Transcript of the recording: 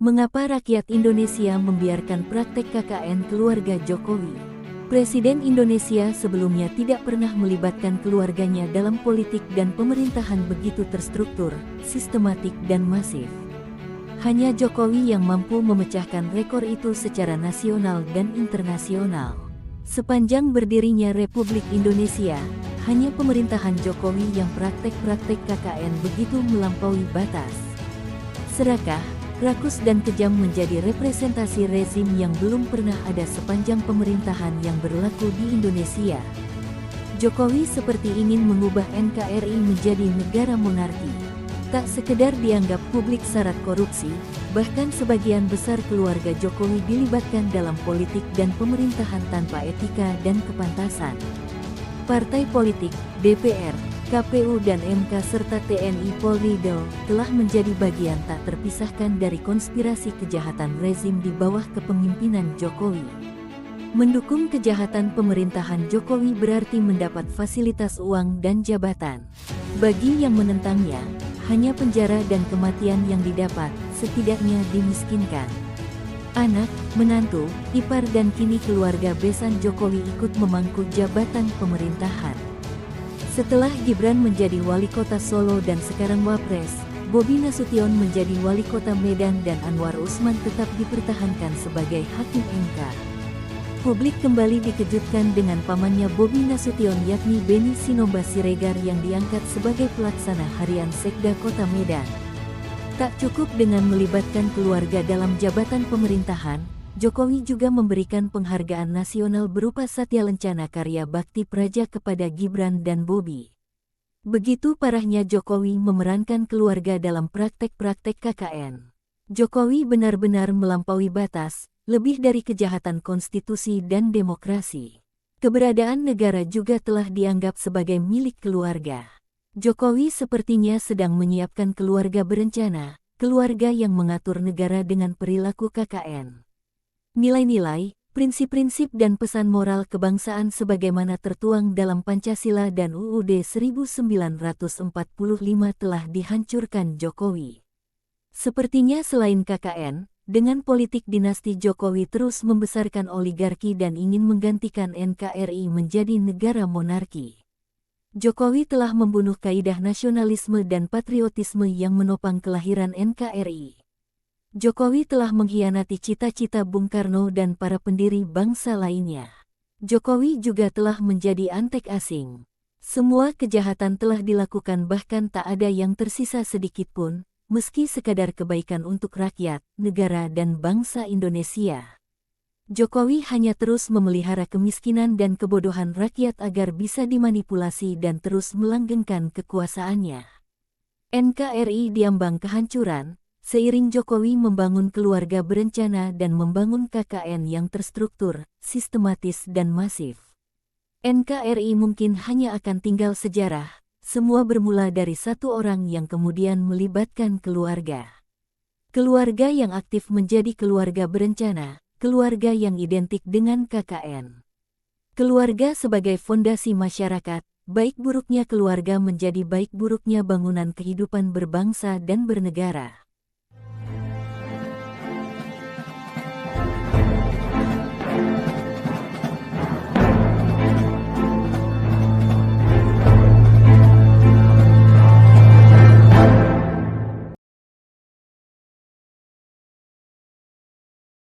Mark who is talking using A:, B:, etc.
A: Mengapa rakyat Indonesia membiarkan praktek KKN keluarga Jokowi? Presiden Indonesia sebelumnya tidak pernah melibatkan keluarganya dalam politik dan pemerintahan begitu terstruktur, sistematik dan masif. Hanya Jokowi yang mampu memecahkan rekor itu secara nasional dan internasional. Sepanjang berdirinya Republik Indonesia, hanya pemerintahan Jokowi yang praktek-praktek KKN begitu melampaui batas. Serakah, rakus dan kejam menjadi representasi rezim yang belum pernah ada sepanjang pemerintahan yang berlaku di Indonesia. Jokowi seperti ingin mengubah NKRI menjadi negara monarki. Tak sekedar dianggap publik syarat korupsi, bahkan sebagian besar keluarga Jokowi dilibatkan dalam politik dan pemerintahan tanpa etika dan kepantasan. Partai politik, DPR, KPU dan MK serta TNI Polri telah menjadi bagian tak terpisahkan dari konspirasi kejahatan rezim di bawah kepemimpinan Jokowi. Mendukung kejahatan pemerintahan Jokowi berarti mendapat fasilitas uang dan jabatan. Bagi yang menentangnya, hanya penjara dan kematian yang didapat, setidaknya dimiskinkan. Anak, menantu, ipar dan kini keluarga besan Jokowi ikut memangku jabatan pemerintahan. Setelah Gibran menjadi wali kota Solo dan sekarang Wapres, Bobi Nasution menjadi wali kota Medan dan Anwar Usman tetap dipertahankan sebagai hakim MK. Publik kembali dikejutkan dengan pamannya Bobi Nasution yakni Beni Sinomba Siregar yang diangkat sebagai pelaksana harian Sekda Kota Medan. Tak cukup dengan melibatkan keluarga dalam jabatan pemerintahan, Jokowi juga memberikan penghargaan nasional berupa Satya Lencana Karya Bakti Praja kepada Gibran dan Bobi. Begitu parahnya Jokowi memerankan keluarga dalam praktek-praktek KKN. Jokowi benar-benar melampaui batas, lebih dari kejahatan konstitusi dan demokrasi. Keberadaan negara juga telah dianggap sebagai milik keluarga. Jokowi sepertinya sedang menyiapkan keluarga berencana, keluarga yang mengatur negara dengan perilaku KKN. Nilai-nilai, prinsip-prinsip dan pesan moral kebangsaan sebagaimana tertuang dalam Pancasila dan UUD 1945 telah dihancurkan Jokowi. Sepertinya selain KKN, dengan politik dinasti Jokowi terus membesarkan oligarki dan ingin menggantikan NKRI menjadi negara monarki. Jokowi telah membunuh kaidah nasionalisme dan patriotisme yang menopang kelahiran NKRI. Jokowi telah mengkhianati cita-cita Bung Karno dan para pendiri bangsa lainnya. Jokowi juga telah menjadi antek asing. Semua kejahatan telah dilakukan bahkan tak ada yang tersisa sedikitpun, meski sekadar kebaikan untuk rakyat, negara dan bangsa Indonesia. Jokowi hanya terus memelihara kemiskinan dan kebodohan rakyat agar bisa dimanipulasi dan terus melanggengkan kekuasaannya. NKRI diambang kehancuran, seiring Jokowi membangun keluarga berencana dan membangun KKN yang terstruktur, sistematis dan masif. NKRI mungkin hanya akan tinggal sejarah, semua bermula dari satu orang yang kemudian melibatkan keluarga. Keluarga yang aktif menjadi keluarga berencana, keluarga yang identik dengan KKN. Keluarga sebagai fondasi masyarakat, baik buruknya keluarga menjadi baik buruknya bangunan kehidupan berbangsa dan bernegara.